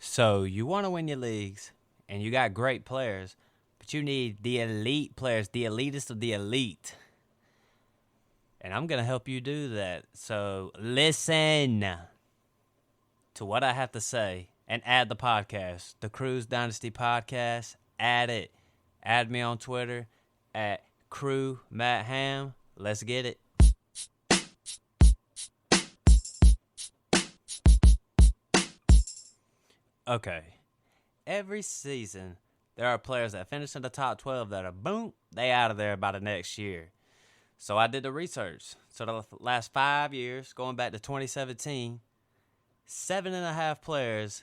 So you want to win your leagues, and you got great players, but you need the elite players, the elitist of the elite. And I'm going to help you do that. So listen to what I have to say and add the podcast, the Cruise Dynasty Podcast. Add it. Add me on Twitter at Crew Matt Hamm. Let's get it. Okay. Every season, there are players that finish in the top 12 that are, boom, they out of there by the next year. So I did the research. So the last 5 years, going back to 2017, 7.5 players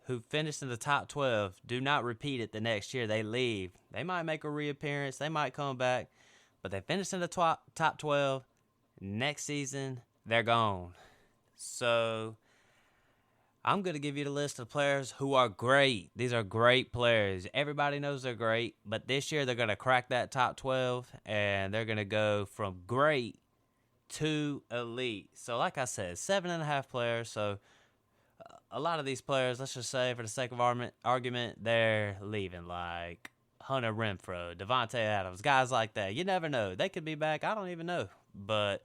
who finished in the top 12 do not repeat it the next year. They leave. They might make a reappearance. They might come back. But they finished in the top 12. Next season, they're gone. So I'm going to give you the list of players who are great. These are great players. Everybody knows they're great, but this year they're going to crack that top 12, and they're going to go from great to elite. So like I said, 7.5 players. So a lot of these players, let's just say for the sake of argument, they're leaving, like Hunter Renfrow, Devontae Adams, guys like that. You never know. They could be back. I don't even know. But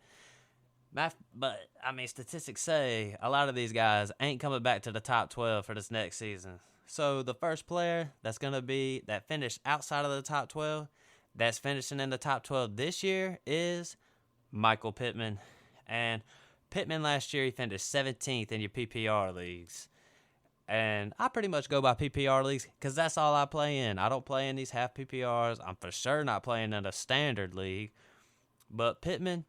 I mean, statistics say a lot of these guys ain't coming back to the top 12 for this next season. So the first player that's going to be that finished outside of the top 12, that's finishing in the top 12 this year is Michael Pittman. And Pittman last year, he finished 17th in your PPR leagues. And I pretty much go by PPR leagues because that's all I play in. I don't play in these half PPRs. I'm for sure not playing in a standard league. But Pittman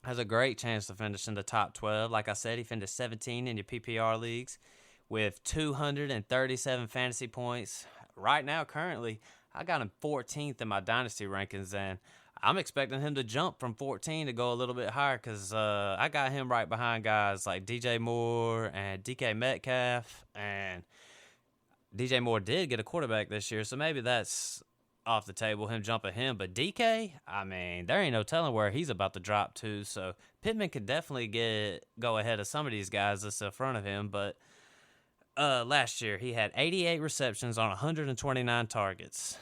has a great chance to finish in the top 12. Like I said, he finished 17 in your PPR leagues with 237 fantasy points. Right now, currently, I got him 14th in my dynasty rankings, and I'm expecting him to jump from 14 to go a little bit higher because I got him right behind guys like DJ Moore and DK Metcalf. And DJ Moore did get a quarterback this year, so maybe that's off the table, him jumping him. But DK, I mean, there ain't no telling where he's about to drop to. So Pittman could definitely go ahead of some of these guys that's in front of him. But last year, he had 88 receptions on 129 targets.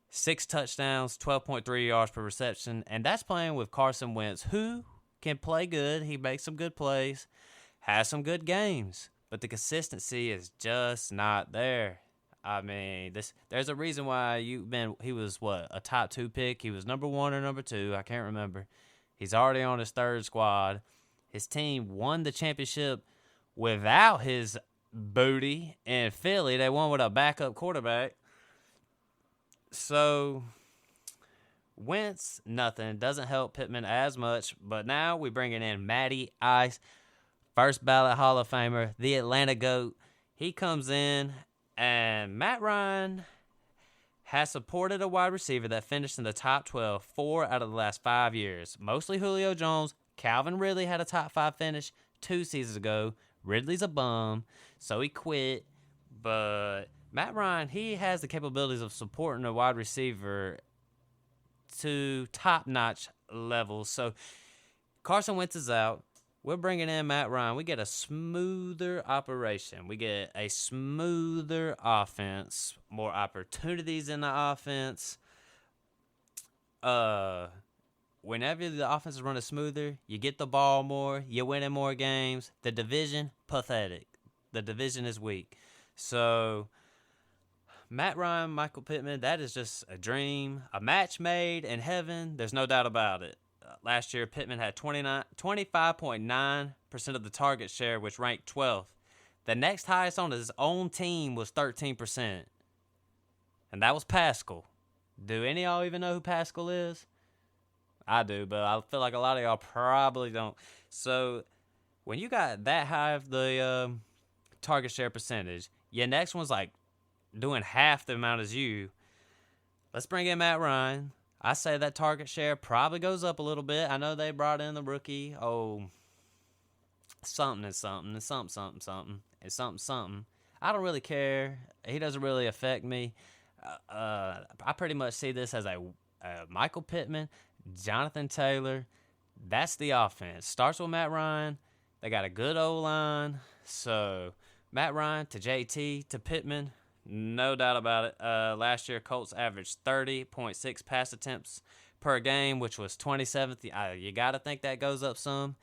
6 touchdowns, 12.3 yards per reception, and that's playing with Carson Wentz, who can play good. He makes some good plays, has some good games, but the consistency is just not there. I mean, there's a reason why he was, a top 2 pick? He was number 1 or number 2, I can't remember. He's already on his third squad. His team won the championship without his booty in Philly. They won with a backup quarterback. So, Wentz, nothing. Doesn't help Pittman as much. But now we're bringing in Matty Ice, first ballot Hall of Famer, the Atlanta GOAT. He comes in, and Matt Ryan has supported a wide receiver that finished in the top 12 4 out of the last 5 years. Mostly Julio Jones. Calvin Ridley had a top 5 finish 2 seasons ago. Ridley's a bum, so he quit. But Matt Ryan, he has the capabilities of supporting a wide receiver to top-notch levels. So Carson Wentz is out. We're bringing in Matt Ryan. We get a smoother operation. We get a smoother offense, more opportunities in the offense. Whenever the offense is running smoother, you get the ball more, you're winning more games. The division, pathetic. The division is weak. So Matt Ryan, Michael Pittman, that is just a dream, a match made in heaven. There's no doubt about it. Last year, Pittman had 25.9% of the target share, which ranked 12th. The next highest on his own team was 13%. And that was Pascal. Do any of y'all even know who Pascal is? I do, but I feel like a lot of y'all probably don't. So when you got that high of the target share percentage, your next one's like doing half the amount as you. Let's bring in Matt Ryan. I say that target share probably goes up a little bit. I know they brought in the rookie. Something is something. It's something. It's something. I don't really care. He doesn't really affect me. I pretty much see this as a Michael Pittman, Jonathan Taylor. That's the offense. Starts with Matt Ryan. They got a good O-line. So Matt Ryan to JT to Pittman, no doubt about it. Last year, Colts averaged 30.6 pass attempts per game, which was 27th. You got to think that goes up some.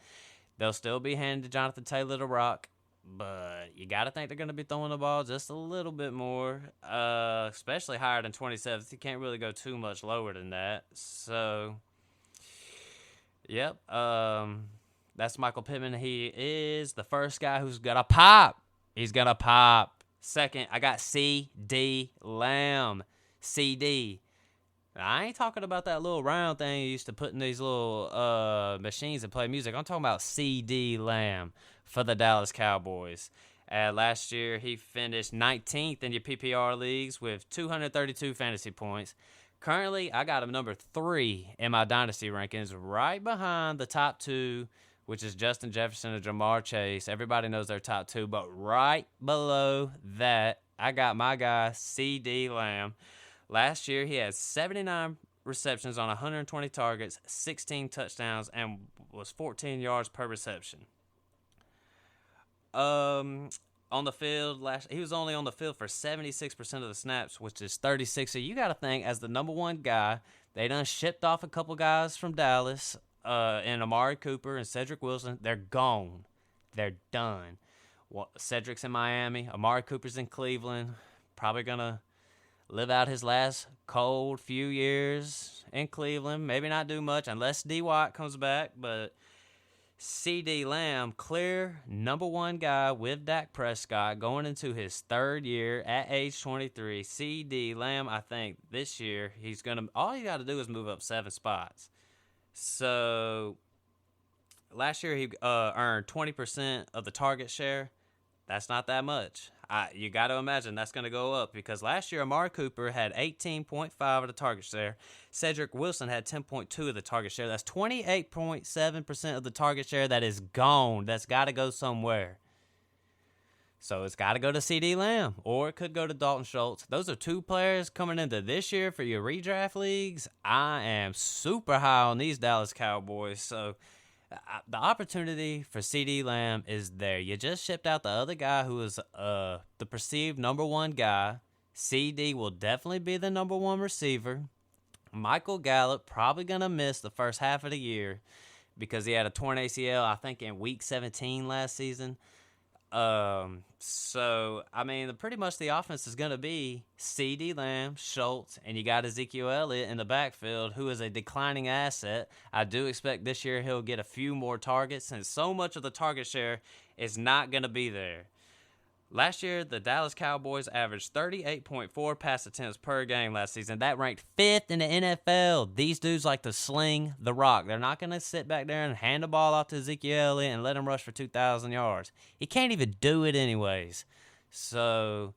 They'll still be handing Jonathan Taylor the rock, but you got to think they're going to be throwing the ball just a little bit more, especially higher than 27th. You can't really go too much lower than that. So, yep, that's Michael Pittman. He is the first guy who's going to pop. He's going to pop. Second, I got C.D. Lamb. C.D. Now, I ain't talking about that little round thing you used to put in these little machines and play music. I'm talking about C.D. Lamb for the Dallas Cowboys. Last year, he finished 19th in your PPR leagues with 232 fantasy points. Currently, I got him number 3 in my dynasty rankings, right behind the top 2, which is Justin Jefferson and Jamar Chase. Everybody knows their top 2, but right below that, I got my guy, C.D. Lamb. Last year, he had 79 receptions on 120 targets, 16 touchdowns, and was 14 yards per reception. On the field, he was only on the field for 76% of the snaps, which is 36. So you got to think, as the number one guy, they done shipped off a couple guys from Dallas, and Amari Cooper and Cedric Wilson. They're gone. They're done. Cedric's in Miami. Amari Cooper's in Cleveland. Probably going to live out his last cold few years in Cleveland. Maybe not do much unless D. Watt comes back. But C.D. Lamb, clear number one guy with Dak Prescott going into his third year at age 23. C.D. Lamb, I think this year, all you got to do is move up 7 spots. So last year he earned 20% of the target share. That's not that much. You got to imagine that's going to go up because last year Amari Cooper had 18.5 of the target share. Cedric Wilson had 10.2 of the target share. That's 28.7% of the target share that is gone. That's got to go somewhere. So it's got to go to C.D. Lamb, or it could go to Dalton Schultz. Those are 2 players coming into this year for your redraft leagues. I am super high on these Dallas Cowboys. So the opportunity for C.D. Lamb is there. You just shipped out the other guy who is the perceived number one guy. C.D. will definitely be the number one receiver. Michael Gallup probably going to miss the first half of the year because he had a torn ACL, I think, in week 17 last season. So, I mean, pretty much the offense is going to be C.D. Lamb, Schultz, and you got Ezekiel Elliott in the backfield, who is a declining asset. I do expect this year he'll get a few more targets, and so much of the target share is not going to be there. Last year, the Dallas Cowboys averaged 38.4 pass attempts per game last season. That ranked 5th in the NFL. These dudes like to sling the rock. They're not going to sit back there and hand the ball off to Ezekiel Elliott and let him rush for 2,000 yards. He can't even do it anyways. So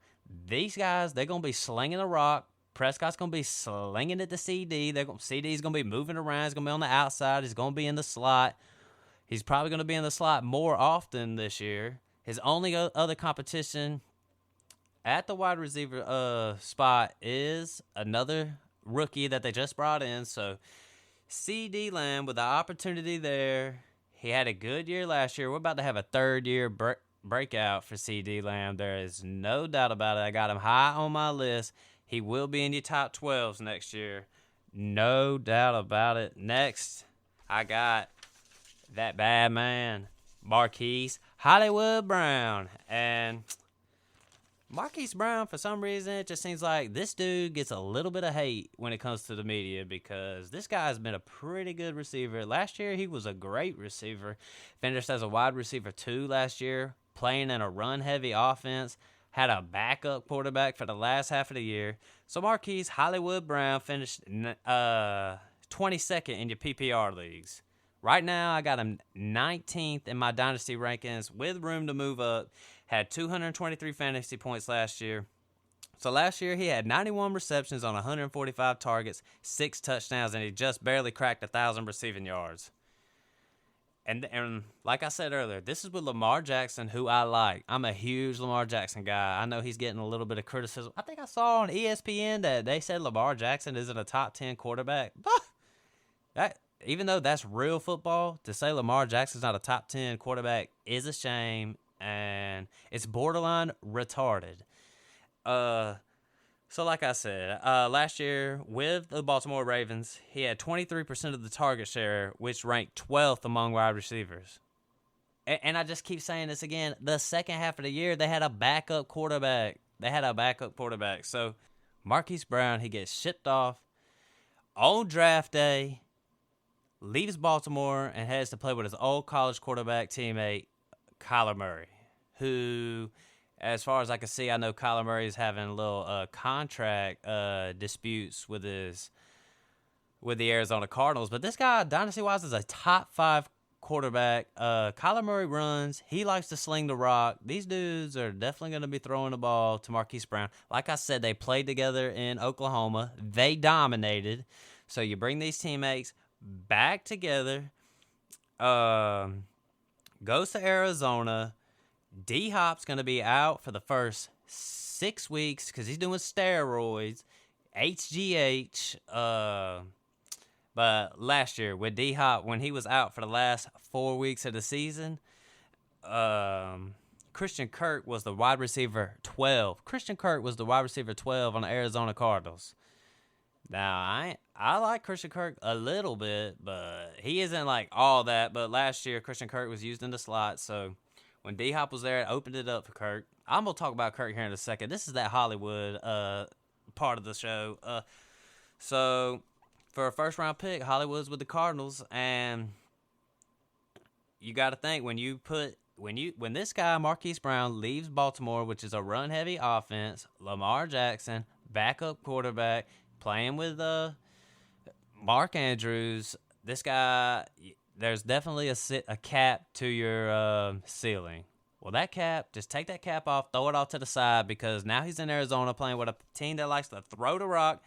these guys, they're going to be slinging the rock. Prescott's going to be slinging it to CD. CD's going to be moving around. He's going to be on the outside. He's going to be in the slot. He's probably going to be in the slot more often this year. His only other competition at the wide receiver spot is another rookie that they just brought in. So C.D. Lamb with the opportunity there. He had a good year last year. We're about to have a third-year breakout for C.D. Lamb. There is no doubt about it. I got him high on my list. He will be in your top 12s next year. No doubt about it. Next, I got that bad man, Marquise Hollywood Brown. And Marquise Brown, for some reason, it just seems like this dude gets a little bit of hate when it comes to the media because this guy's been a pretty good receiver. Last year, he was a great receiver. Finished as a wide receiver 2 last year, playing in a run-heavy offense. Had a backup quarterback for the last half of the year. So Marquise Hollywood Brown finished 22nd in your PPR leagues. Right now, I got him 19th in my dynasty rankings with room to move up. Had 223 fantasy points last year. So last year, he had 91 receptions on 145 targets, 6 touchdowns, and he just barely cracked 1,000 receiving yards. And like I said earlier, this is with Lamar Jackson, who I like. I'm a huge Lamar Jackson guy. I know he's getting a little bit of criticism. I think I saw on ESPN that they said Lamar Jackson isn't a top 10 quarterback. Even though that's real football, to say Lamar Jackson's not a top 10 quarterback is a shame. and it's borderline retarded. So like I said, last year with the Baltimore Ravens, he had 23% of the target share, which ranked 12th among wide receivers. And I just keep saying this again. The second half of the year, they had a backup quarterback. So Marquise Brown, he gets shipped off on draft day, leaves Baltimore, and has to play with his old college quarterback teammate, Kyler Murray, who, as far as I can see, I know Kyler Murray is having a little contract disputes with the Arizona Cardinals. But this guy, dynasty-wise, is a top 5 quarterback. Kyler Murray runs. He likes to sling the rock. These dudes are definitely going to be throwing the ball to Marquise Brown. Like I said, they played together in Oklahoma. They dominated. So you bring these teammates back together. Goes to Arizona. D-Hop's going to be out for the first 6 weeks because he's doing steroids. HGH. But last year with D-Hop, when he was out for the last 4 weeks of the season, Christian Kirk was the wide receiver 12. Christian Kirk was the wide receiver 12 on the Arizona Cardinals. Now, I like Christian Kirk a little bit, but he isn't like all that. But last year, Christian Kirk was used in the slot, so when D-Hop was there, it opened it up for Kirk. I'm going to talk about Kirk here in a second. This is that Hollywood part of the show. So for a first-round pick, Hollywood's with the Cardinals, and you got to think when this guy Marquise Brown leaves Baltimore, which is a run-heavy offense, Lamar Jackson, backup quarterback, playing with Mark Andrews, this guy, there's definitely a cap to your ceiling. Well, that cap, just take that cap off, throw it off to the side, because now he's in Arizona playing with a team that likes to throw the rock,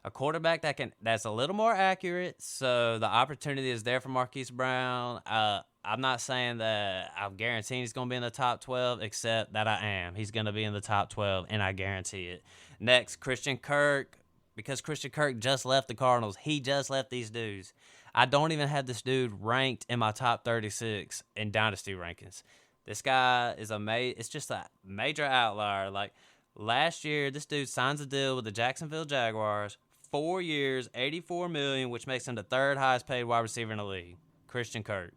a quarterback that's a little more accurate, so the opportunity is there for Marquise Brown. I'm not saying that I'm guaranteeing he's going to be in the top 12, except that I am. He's going to be in the top 12, and I guarantee it. Next, Christian Kirk, because Christian Kirk just left the Cardinals. He just left these dudes. I don't even have this dude ranked in my top 36 in Dynasty rankings. This guy is it's just a major outlier. Like, last year, this dude signs a deal with the Jacksonville Jaguars, 4 years, $84 million, which makes him the third highest paid wide receiver in the league. Christian Kirk,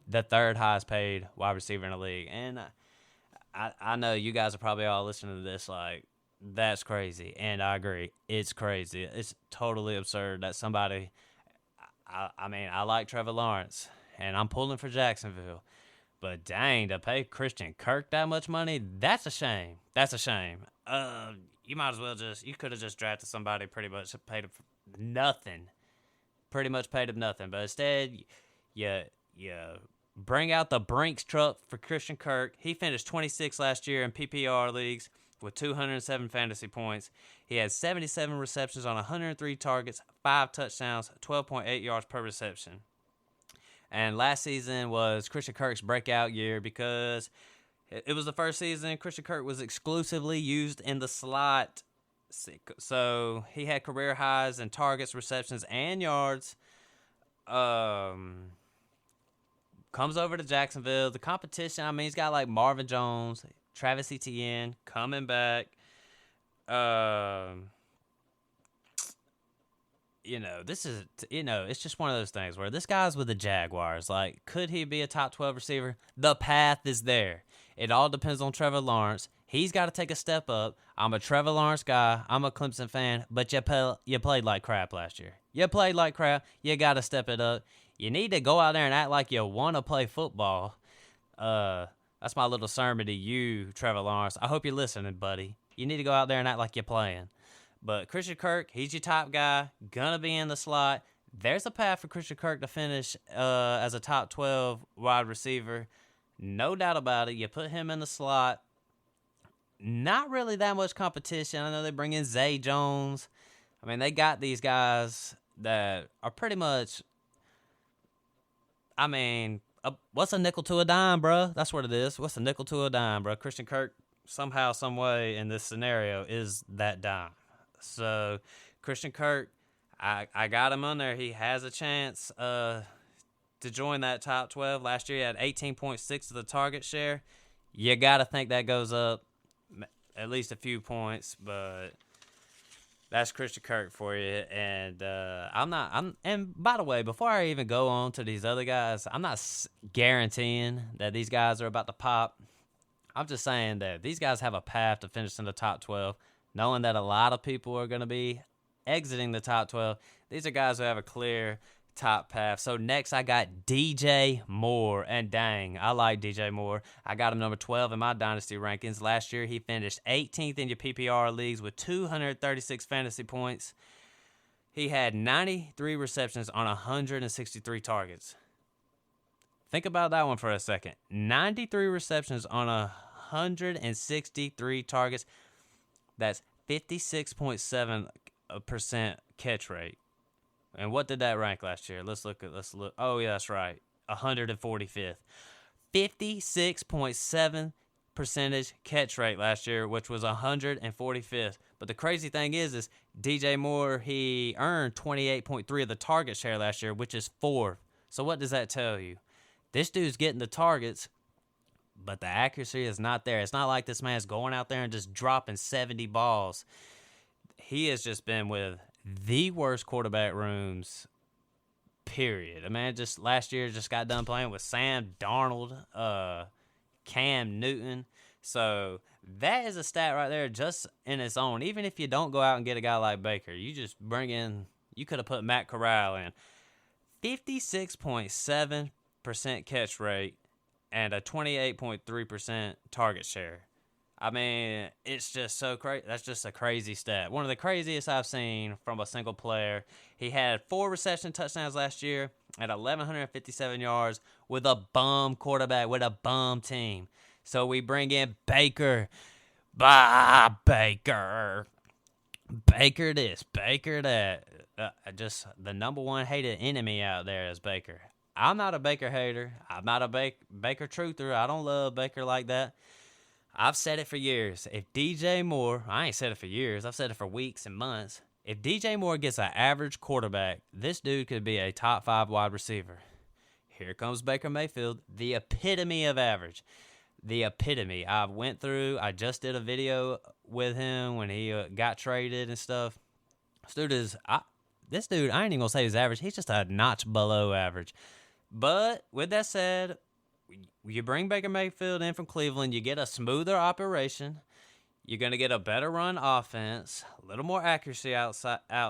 the third highest paid wide receiver in the league. And I know you guys are probably all listening to this like, that's crazy. And I agree. It's crazy. It's totally absurd that somebody, I mean, I like Trevor Lawrence, and I'm pulling for Jacksonville. But dang, to pay Christian Kirk that much money, that's a shame. That's a shame. You might as well you could have just drafted somebody pretty much paid him nothing. Pretty much paid him nothing. But instead, you bring out the Brinks truck for Christian Kirk. He finished 26th last year in PPR leagues with 207 fantasy points. He had 77 receptions on 103 targets, 5 touchdowns, 12.8 yards per reception. And last season was Christian Kirk's breakout year because it was the first season Christian Kirk was exclusively used in the slot. So he had career highs in targets, receptions, and yards. Comes over to Jacksonville. The competition, I mean, he's got like Marvin Jones, Travis Etienne coming back. It's just one of those things where this guy's with the Jaguars. Like, could he be a top 12 receiver? The path is there. It all depends on Trevor Lawrence. He's got to take a step up. I'm a Trevor Lawrence guy. I'm a Clemson fan, but you played like crap last year. You played like crap. You got to step it up. You need to go out there and act like you want to play football. That's my little sermon to you, Trevor Lawrence. I hope you're listening, buddy. You need to go out there and act like you're playing. But Christian Kirk, he's your top guy, gonna be in the slot. There's a path for Christian Kirk to finish as a top 12 wide receiver. No doubt about it. You put him in the slot. Not really that much competition. I know they bring in Zay Jones. I mean, they got these guys that are pretty much, I mean, what's a nickel to a dime, bro? That's what it is. What's a nickel to a dime, bro? Christian Kirk, somehow, some way in this scenario, is that dime. So, Christian Kirk, I got him on there. He has a chance to join that top 12. Last year, he had 18.6 of the target share. You got to think that goes up at least a few points, but that's Christian Kirk for you. And and by the way, before I even go on to these other guys, I'm not guaranteeing that these guys are about to pop. I'm just saying that these guys have a path to finish in the top 12, knowing that a lot of people are going to be exiting the top 12. These are guys who have a clear top path. So next I got DJ Moore, and dang, I like DJ Moore. I got him number 12 in my dynasty rankings. Last year he finished 18th in your PPR leagues with 236 fantasy points. He had 93 receptions on 163 targets. Think about that one for a second. 93 receptions on 163 targets. That's 56.7% catch rate. And what did that rank last year? Let's look. Oh, yeah, that's right. 145th. 56.7% catch rate last year, which was 145th. But the crazy thing is DJ Moore, he earned 28.3 of the target share last year, which is 4th. So what does that tell you? This dude's getting the targets, but the accuracy is not there. It's not like this man's going out there and just dropping 70 balls. He has just been with the worst quarterback rooms, period. A man just last year just got done playing with Sam Darnold, Cam Newton. So that is a stat right there just in its own. Even if you don't go out and get a guy like Baker, you just bring in, you could have put Matt Corral in. 56.7% catch rate and a 28.3% target share. I mean, it's just so crazy. That's just a crazy stat. One of the craziest I've seen from a single player. He had 4 reception touchdowns last year at 1,157 yards with a bum quarterback, with a bum team. So we bring in Baker. Baker. Baker this, Baker that. Just the number one hated enemy out there is Baker. I'm not a Baker hater. I'm not a Baker truther. I don't love Baker like that. I've said it for years. If DJ Moore, I ain't said it for years. I've said it for weeks and months. If DJ Moore gets an average quarterback, this dude could be a top 5 wide receiver. Here comes Baker Mayfield, the epitome of average. The epitome. I just did a video with him when he got traded and stuff. This dude, I ain't even going to say he's average. He's just a notch below average. But with that said, you bring Baker Mayfield in from Cleveland, you get a smoother operation. You're going to get a better run offense, a little more accuracy out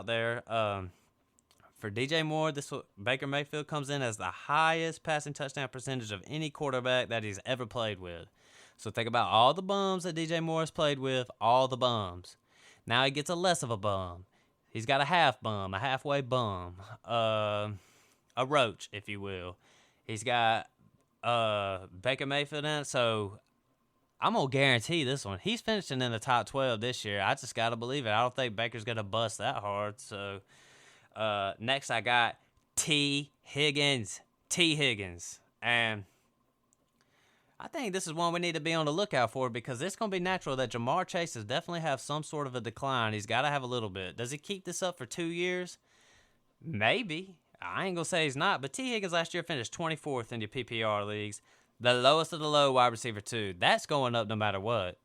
there. For DJ Moore, Baker Mayfield comes in as the highest passing touchdown percentage of any quarterback that he's ever played with. So think about all the bums that DJ Moore has played with, all the bums. Now he gets a less of a bum. He's got a half bum, a halfway bum, a roach, if you will. He's got Baker Mayfield in it, so I'm going to guarantee this one. He's finishing in the top 12 this year. I just got to believe it. I don't think Baker's going to bust that hard. So next I got T. Higgins. And I think this is one we need to be on the lookout for because it's going to be natural that Jamar Chase has definitely have some sort of a decline. He's got to have a little bit. Does he keep this up for 2 years? Maybe. I ain't going to say he's not, but T. Higgins last year finished 24th in your PPR leagues. The lowest of the low wide receiver, too. That's going up no matter what.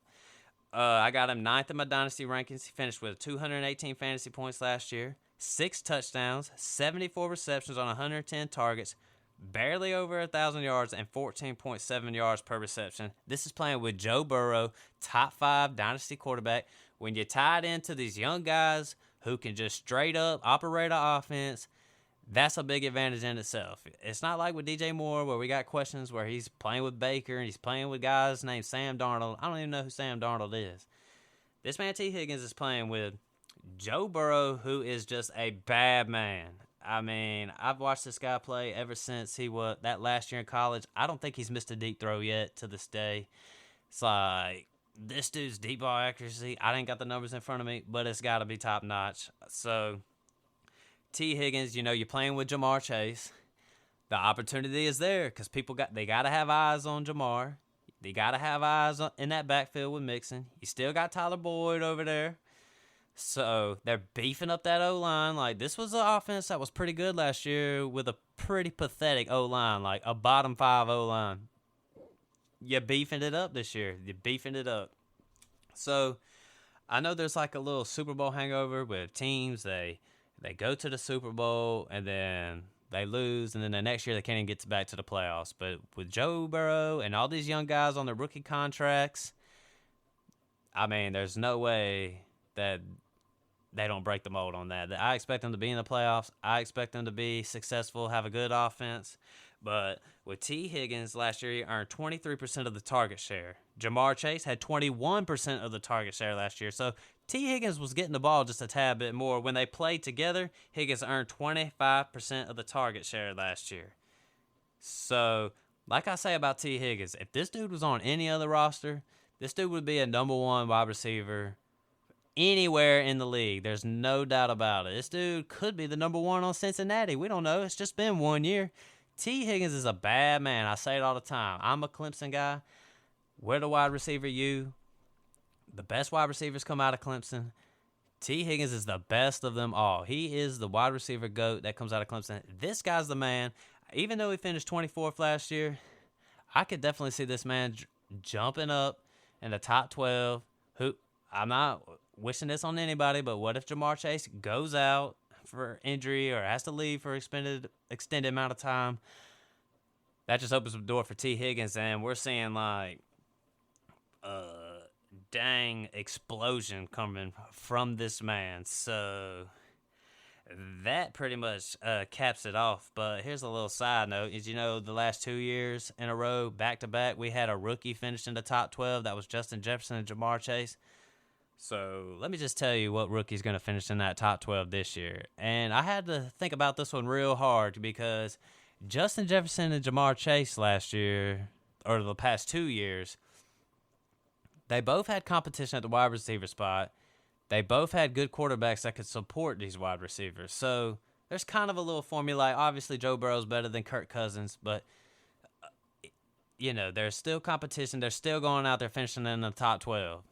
I got him 9th in my dynasty rankings. He finished with 218 fantasy points last year, 6 touchdowns, 74 receptions on 110 targets, barely over 1,000 yards, and 14.7 yards per reception. This is playing with Joe Burrow, top 5 dynasty quarterback. When you're tied into these young guys who can just straight up operate an offense, that's a big advantage in itself. It's not like with DJ Moore where we got questions where he's playing with Baker and he's playing with guys named Sam Darnold. I don't even know who Sam Darnold is. This man T. Higgins is playing with Joe Burrow, who is just a bad man. I mean, I've watched this guy play ever since he was that last year in college. I don't think he's missed a deep throw yet to this day. It's like, this dude's deep ball accuracy, I didn't got the numbers in front of me, but it's got to be top notch. So T. Higgins, you're playing with Jamar Chase. The opportunity is there because they got to have eyes on Jamar. They got to have eyes in that backfield with Mixon. You still got Tyler Boyd over there. So they're beefing up that O-line. Like, this was an offense that was pretty good last year with a pretty pathetic O-line, like a bottom 5 O-line. you're beefing it up this year. You're beefing it up. So I know there's like a little Super Bowl hangover with teams. They go to the Super Bowl and then they lose, and then the next year they can't even get back to the playoffs. But with Joe Burrow and all these young guys on their rookie contracts, I mean, there's no way that they don't break the mold on that. I expect them to be in the playoffs. I expect them to be successful, have a good offense. But with T. Higgins last year, he earned 23% of the target share. Jamar Chase had 21% of the target share last year. So T. Higgins was getting the ball just a tad bit more. When they played together, Higgins earned 25% of the target share last year. So, like I say about T. Higgins, if this dude was on any other roster, this dude would be a number one wide receiver anywhere in the league. There's no doubt about it. This dude could be the number one on Cincinnati. We don't know. It's just been 1 year. T. Higgins is a bad man. I say it all the time. I'm a Clemson guy. We're the wide receiver U. The best wide receivers come out of Clemson. T. Higgins is the best of them all. He is the wide receiver GOAT that comes out of Clemson. This guy's the man. Even though he finished 24th last year, I could definitely see this man jumping up in the top 12. I'm not wishing this on anybody, but what if Jamar Chase goes out for injury or has to leave for extended amount of time? That just opens the door for T. Higgins, and we're seeing like dang explosion coming from this man. So that pretty much caps it off. But here's a little side note. Is the last 2 years in a row, back-to-back, we had a rookie finish in the top 12. That was Justin Jefferson and Jamar Chase. So let me just tell you what rookie's going to finish in that top 12 this year. And I had to think about this one real hard because Justin Jefferson and Jamar Chase last year, or the past 2 years, they both had competition at the wide receiver spot. They both had good quarterbacks that could support these wide receivers. So there's kind of a little formula. Obviously, Joe Burrow's better than Kirk Cousins, but there's still competition. They're still going out there finishing in the top 12.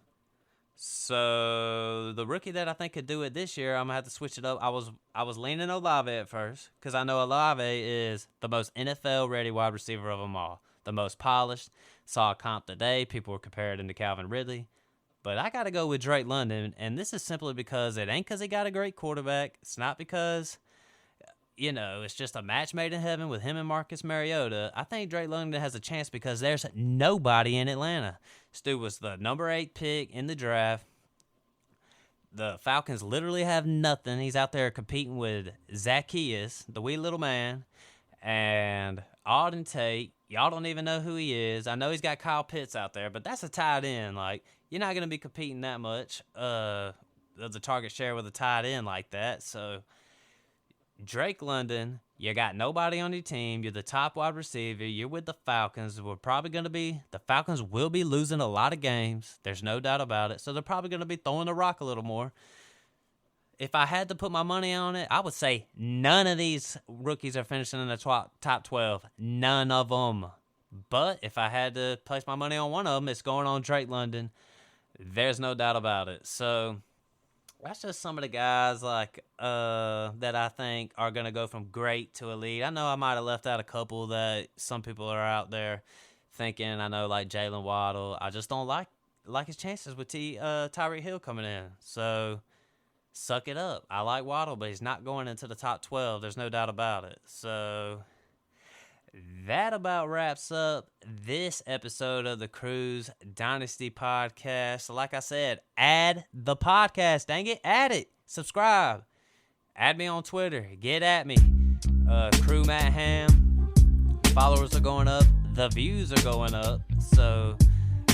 So the rookie that I think could do it this year, I'm gonna have to switch it up. I was leaning Olave at first because I know Olave is the most NFL ready wide receiver of them all, the most polished. Saw a comp today. People were comparing him to Calvin Ridley, but I gotta go with Drake London, and this is simply because it ain't because he got a great quarterback. It's not because it's just a match made in heaven with him and Marcus Mariota. I think Drake London has a chance because there's nobody in Atlanta. Stu was the number 8 pick in the draft. The Falcons literally have nothing. He's out there competing with Zacchaeus, the wee little man, and Auden Tate. Y'all don't even know who he is. I know he's got Kyle Pitts out there, but that's a tight end. Like, you're not going to be competing that much of the target share with a tight end like that. So Drake London, you got nobody on your team. You're the top wide receiver. You're with the Falcons. The Falcons will be losing a lot of games. There's no doubt about it. So they're probably going to be throwing the rock a little more. If I had to put my money on it, I would say none of these rookies are finishing in the top 12. None of them. But if I had to place my money on one of them, it's going on Drake London. There's no doubt about it. So that's just some of the guys that I think are going to go from great to elite. I know I might have left out a couple that some people are out there thinking. I know like Jalen Waddle. I just don't like his chances with Tyreek Hill coming in. So suck it up. I like Waddle, but he's not going into the top 12. There's no doubt about it. So that about wraps up this episode of the Cruise Dynasty Podcast. Like I said, add the podcast. Dang it, add it. Subscribe. Add me on Twitter. Get at me. Crew Matt Hamm. Followers are going up. The views are going up. So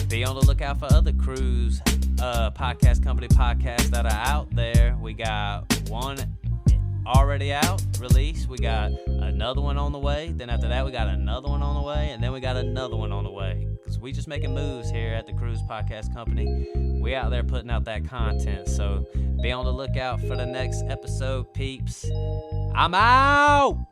be on the lookout for other Cruise podcast company podcasts that are out there. We got one already out, released. We got another one on the way. Then after that, we got another one on the way. And then we got another one on the way. Because we just making moves here at the Cruise Podcast Company. We out there putting out that content. So be on the lookout for the next episode, peeps. I'm out!